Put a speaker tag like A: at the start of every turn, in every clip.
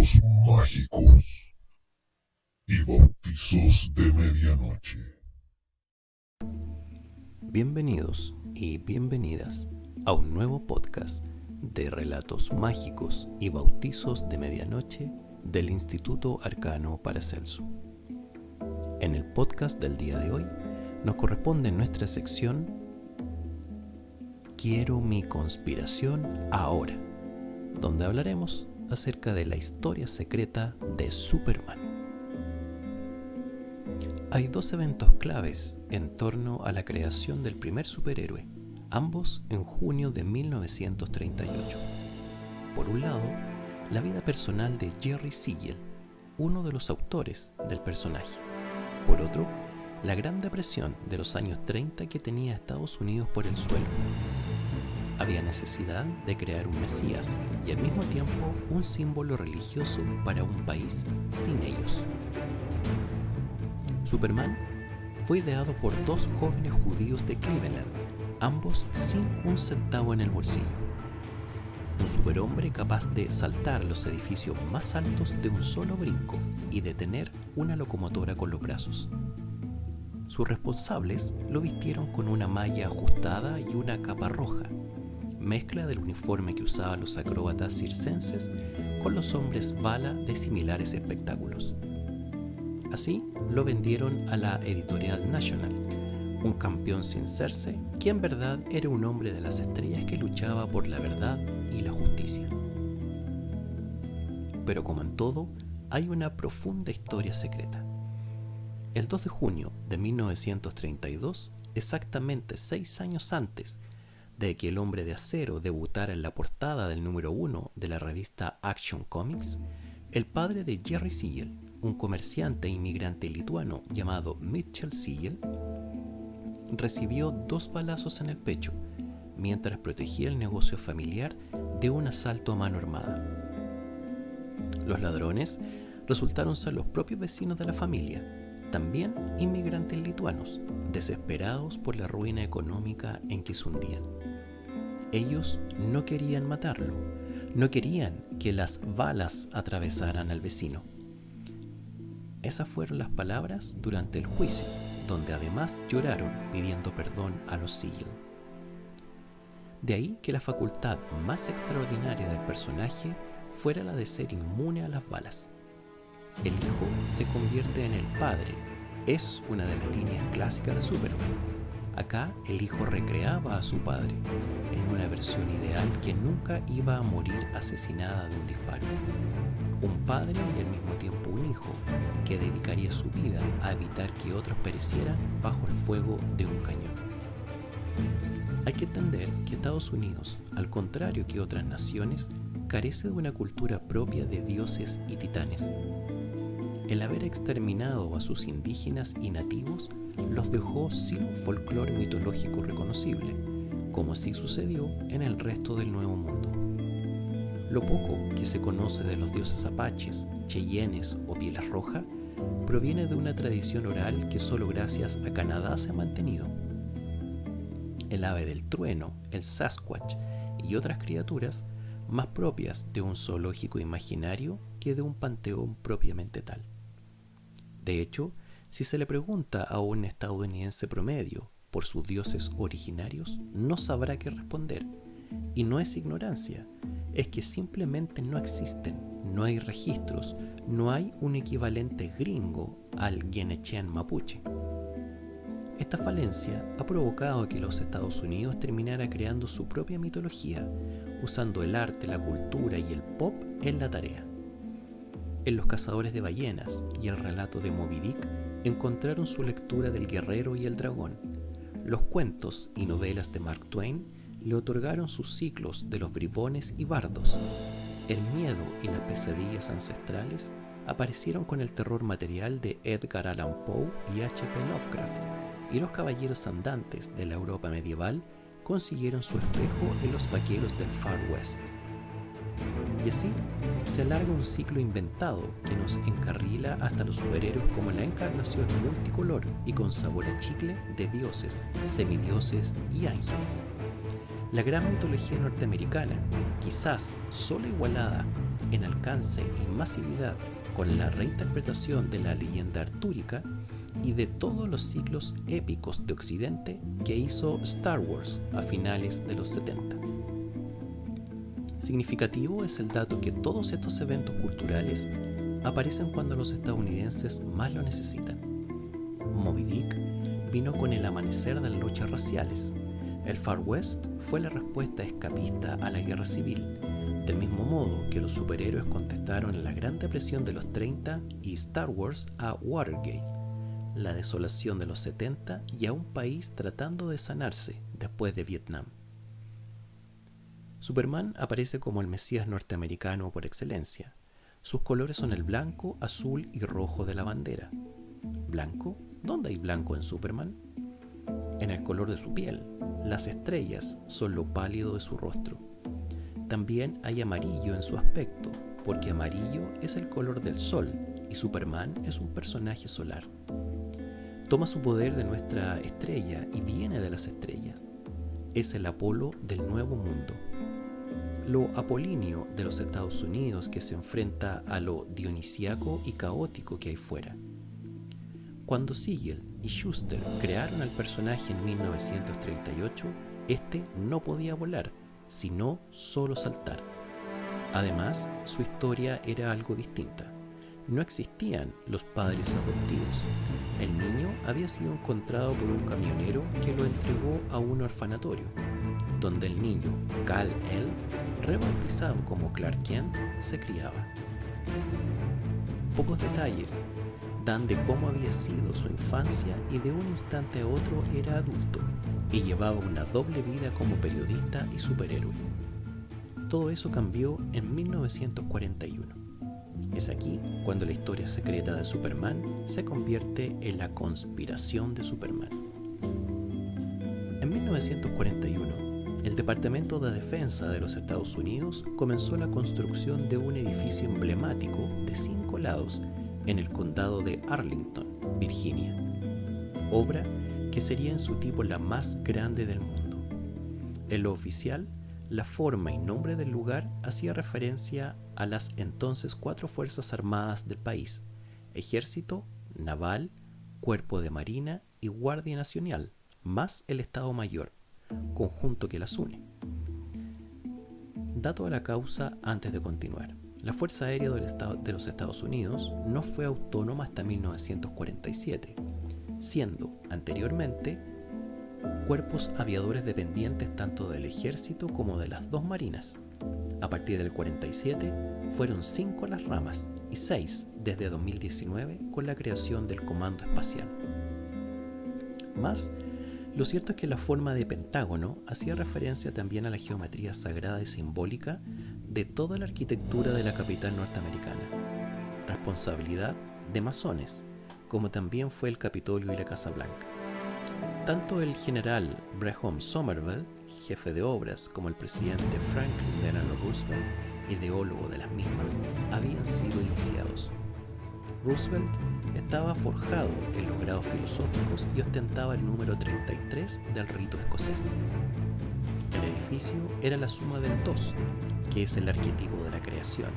A: relatos mágicos y bautizos de medianoche.
B: Bienvenidos y bienvenidas a un nuevo podcast de relatos mágicos y bautizos de medianoche del Instituto Arcano Paracelso. En el podcast del día de hoy nos corresponde nuestra sección Quiero mi conspiración ahora, donde hablaremos acerca de la historia secreta de Superman. Hay dos eventos claves en torno a la creación del primer superhéroe, ambos en junio de 1938. Por un lado, la vida personal de Jerry Siegel, uno de los autores del personaje. Por otro, la Gran Depresión de los años 30 que tenía a Estados Unidos por el suelo. Había necesidad de crear un Mesías y al mismo tiempo un símbolo religioso para un país sin ellos. Superman fue ideado por dos jóvenes judíos de Cleveland, ambos sin un centavo en el bolsillo. Un superhombre capaz de saltar los edificios más altos de un solo brinco y de tener una locomotora con los brazos. Sus responsables lo vistieron con una malla ajustada y una capa roja, mezcla del uniforme que usaban los acróbatas circenses con los hombres bala de similares espectáculos. Así lo vendieron a la editorial National, un campeón sin serse que en verdad era un hombre de las estrellas que luchaba por la verdad y la justicia. Pero como en todo, hay una profunda historia secreta. El 2 de junio de 1932, exactamente 6 años antes de que el Hombre de Acero debutara en la portada del número 1 de la revista Action Comics, el padre de Jerry Siegel, un comerciante e inmigrante lituano llamado Mitchell Siegel, recibió 2 balazos en el pecho mientras protegía el negocio familiar de un asalto a mano armada. Los ladrones resultaron ser los propios vecinos de la familia, también inmigrantes lituanos, desesperados por la ruina económica en que se hundían. Ellos no querían matarlo, no querían que las balas atravesaran al vecino. Esas fueron las palabras durante el juicio, donde además lloraron pidiendo perdón a los Siegel. De ahí que la facultad más extraordinaria del personaje fuera la de ser inmune a las balas. El hijo se convierte en el padre, es una de las líneas clásicas de Superman. Acá el hijo recreaba a su padre, en una versión ideal que nunca iba a morir asesinada de un disparo. Un padre y al mismo tiempo un hijo, que dedicaría su vida a evitar que otros perecieran bajo el fuego de un cañón. Hay que entender que Estados Unidos, al contrario que otras naciones, carece de una cultura propia de dioses y titanes. El haber exterminado a sus indígenas y nativos los dejó sin un folclore mitológico reconocible, como sí sucedió en el resto del Nuevo Mundo. Lo poco que se conoce de los dioses apaches, cheyennes o pieles rojas proviene de una tradición oral que solo gracias a Canadá se ha mantenido. El ave del trueno, el Sasquatch y otras criaturas más propias de un zoológico imaginario que de un panteón propiamente tal. De hecho, si se le pregunta a un estadounidense promedio por sus dioses originarios, no sabrá qué responder. Y no es ignorancia, es que simplemente no existen, no hay registros, no hay un equivalente gringo al Guinechen mapuche. Esta falencia ha provocado que los Estados Unidos terminara creando su propia mitología, usando el arte, la cultura y el pop en la tarea. En Los cazadores de ballenas y el relato de Moby Dick encontraron su lectura del guerrero y el dragón. Los cuentos y novelas de Mark Twain le otorgaron sus ciclos de los bribones y bardos. El miedo y las pesadillas ancestrales aparecieron con el terror material de Edgar Allan Poe y H.P. Lovecraft, y los caballeros andantes de la Europa medieval consiguieron su espejo en los vaqueros del Far West. Y así se alarga un ciclo inventado que nos encarrila hasta los superhéroes como la encarnación multicolor y con sabor a chicle de dioses, semidioses y ángeles. La gran mitología norteamericana, quizás solo igualada en alcance y masividad con la reinterpretación de la leyenda artúrica y de todos los ciclos épicos de Occidente que hizo Star Wars a finales de los 70. Significativo es el dato que todos estos eventos culturales aparecen cuando los estadounidenses más lo necesitan. Moby Dick vino con el amanecer de las luchas raciales. El Far West fue la respuesta escapista a la guerra civil, del mismo modo que los superhéroes contestaron a la Gran Depresión de los 30 y Star Wars a Watergate, la desolación de los 70 y a un país tratando de sanarse después de Vietnam. Superman aparece como el Mesías norteamericano por excelencia. Sus colores son el blanco, azul y rojo de la bandera. ¿Blanco? ¿Dónde hay blanco en Superman? En el color de su piel. Las estrellas son lo pálido de su rostro. También hay amarillo en su aspecto, porque amarillo es el color del sol y Superman es un personaje solar. Toma su poder de nuestra estrella y viene de las estrellas. Es el Apolo del Nuevo Mundo. Lo apolíneo de los Estados Unidos que se enfrenta a lo dionisíaco y caótico que hay fuera. Cuando Siegel y Shuster crearon al personaje en 1938, este no podía volar, sino solo saltar. Además, su historia era algo distinta. No existían los padres adoptivos. El niño había sido encontrado por un camionero que lo entregó a un orfanatorio, donde el niño Kal-El, rebautizado como Clark Kent, se criaba. Pocos detalles dan de cómo había sido su infancia y de un instante a otro era adulto y llevaba una doble vida como periodista y superhéroe. Todo eso cambió en 1941. Es aquí cuando la historia secreta de Superman se convierte en la conspiración de Superman. En 1941, el Departamento de Defensa de los Estados Unidos comenzó la construcción de un edificio emblemático de 5 lados en el condado de Arlington, Virginia, obra que sería en su tipo la más grande del mundo. En lo oficial, la forma y nombre del lugar hacía referencia a las entonces 4 fuerzas armadas del país: Ejército, Naval, Cuerpo de Marina y Guardia Nacional, más el Estado Mayor, conjunto que las une. Dato a la causa antes de continuar. La Fuerza Aérea de los Estados Unidos no fue autónoma hasta 1947, siendo anteriormente cuerpos aviadores dependientes tanto del ejército como de las 2 marinas. A partir del 47 fueron 5 las ramas y 6 desde 2019 con la creación del Comando Espacial. Más, lo cierto es que la forma de pentágono hacía referencia también a la geometría sagrada y simbólica de toda la arquitectura de la capital norteamericana, responsabilidad de masones, como también fue el Capitolio y la Casa Blanca. Tanto el general Brehon Somerville, jefe de obras, como el presidente Franklin Delano Roosevelt, ideólogo de las mismas, habían sido iniciados. Roosevelt estaba forjado en los grados filosóficos y ostentaba el número 33 del rito escocés. El edificio era la suma del 2, que es el arquetipo de la creación,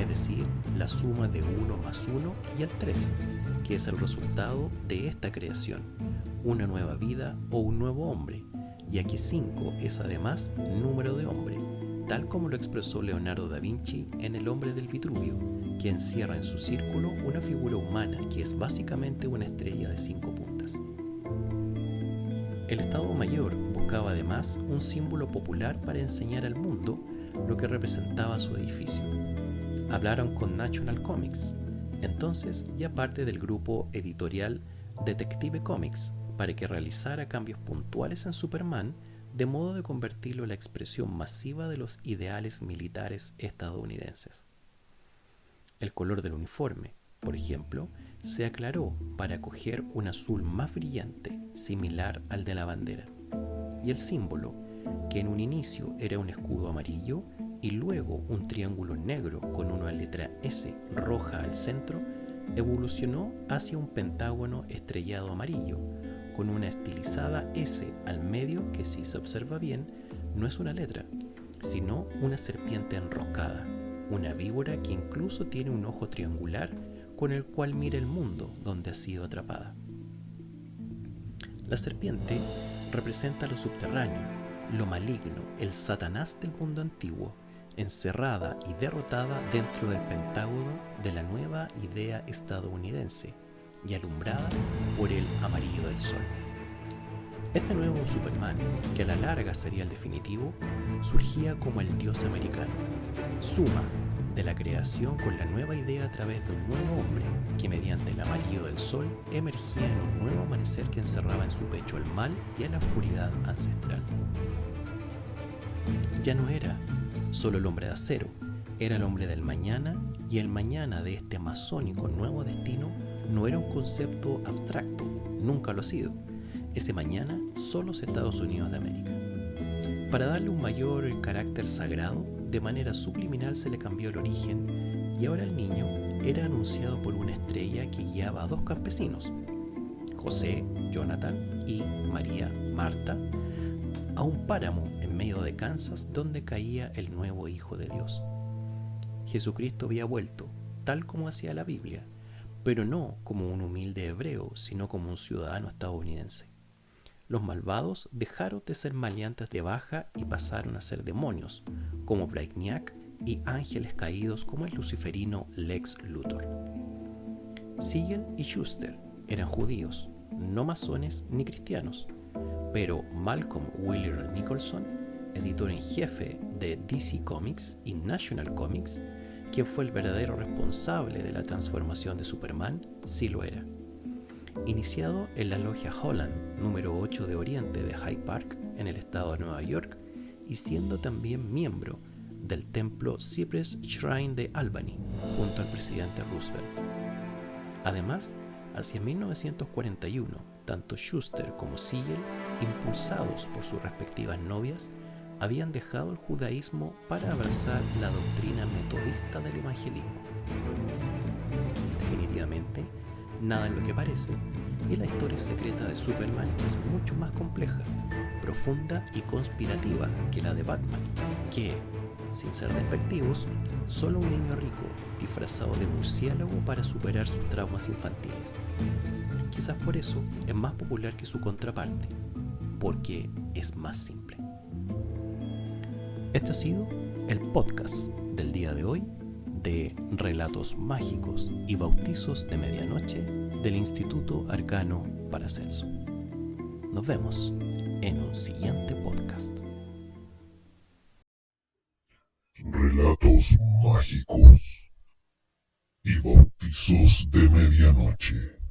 B: es decir, la suma de 1 más 1 y el 3, que es el resultado de esta creación, una nueva vida o un nuevo hombre, ya que 5 es además número de hombre, tal como lo expresó Leonardo da Vinci en El hombre del Vitruvio, que encierra en su círculo una figura humana que es básicamente una estrella de 5 puntas. El Estado Mayor buscaba además un símbolo popular para enseñar al mundo lo que representaba su edificio. Hablaron con National Comics, entonces ya parte del grupo editorial Detective Comics, para que realizara cambios puntuales en Superman, de modo de convertirlo en la expresión masiva de los ideales militares estadounidenses. El color del uniforme, por ejemplo, se aclaró para acoger un azul más brillante, similar al de la bandera. Y el símbolo, que en un inicio era un escudo amarillo y luego un triángulo negro con una letra S roja al centro, evolucionó hacia un pentágono estrellado amarillo, con una estilizada S al medio que, si se observa bien, no es una letra, sino una serpiente enroscada, una víbora que incluso tiene un ojo triangular con el cual mira el mundo donde ha sido atrapada. La serpiente representa lo subterráneo, lo maligno, el Satanás del mundo antiguo, encerrada y derrotada dentro del pentágono de la nueva idea estadounidense y alumbrada por el amarillo del sol. Este nuevo Superman, que a la larga sería el definitivo, surgía como el dios americano, suma de la creación con la nueva idea a través de un nuevo hombre que mediante el amarillo del sol emergía en un nuevo amanecer que encerraba en su pecho el mal y a la oscuridad ancestral. Ya no era solo el hombre de acero, era el hombre del mañana, y el mañana de este masónico nuevo destino no era un concepto abstracto, nunca lo ha sido. Ese mañana son los Estados Unidos de América. Para darle un mayor carácter sagrado, de manera subliminal se le cambió el origen, y ahora el niño era anunciado por una estrella que guiaba a dos campesinos, José, Jonathan y María, Marta, a un páramo en medio de Kansas donde caía el nuevo Hijo de Dios. Jesucristo había vuelto, tal como hacía la Biblia, pero no como un humilde hebreo, sino como un ciudadano estadounidense. Los malvados dejaron de ser maleantes de baja y pasaron a ser demonios, como Brainiac, y ángeles caídos como el luciferino Lex Luthor. Siegel y Schuster eran judíos, no masones ni cristianos, pero Malcolm Wheeler Nicholson, editor en jefe de DC Comics y National Comics, quien fue el verdadero responsable de la transformación de Superman, sí lo era. Iniciado en la logia Holland, número 8 de Oriente de Hyde Park, en el estado de Nueva York, y siendo también miembro del templo Cypress Shrine de Albany, junto al presidente Roosevelt. Además, hacia 1941, tanto Schuster como Siegel, impulsados por sus respectivas novias, habían dejado el judaísmo para abrazar la doctrina metodista del evangelismo. Definitivamente, nada en lo que parece, y la historia secreta de Superman es mucho más compleja, profunda y conspirativa que la de Batman, que, sin ser despectivos, solo un niño rico disfrazado de murciélago para superar sus traumas infantiles. Quizás por eso es más popular que su contraparte, porque es más simple. Este ha sido el podcast del día de hoy de Relatos Mágicos y Bautizos de Medianoche del Instituto Arcano Paracelso. Nos vemos en un siguiente podcast.
A: Relatos mágicos y bautizos de medianoche.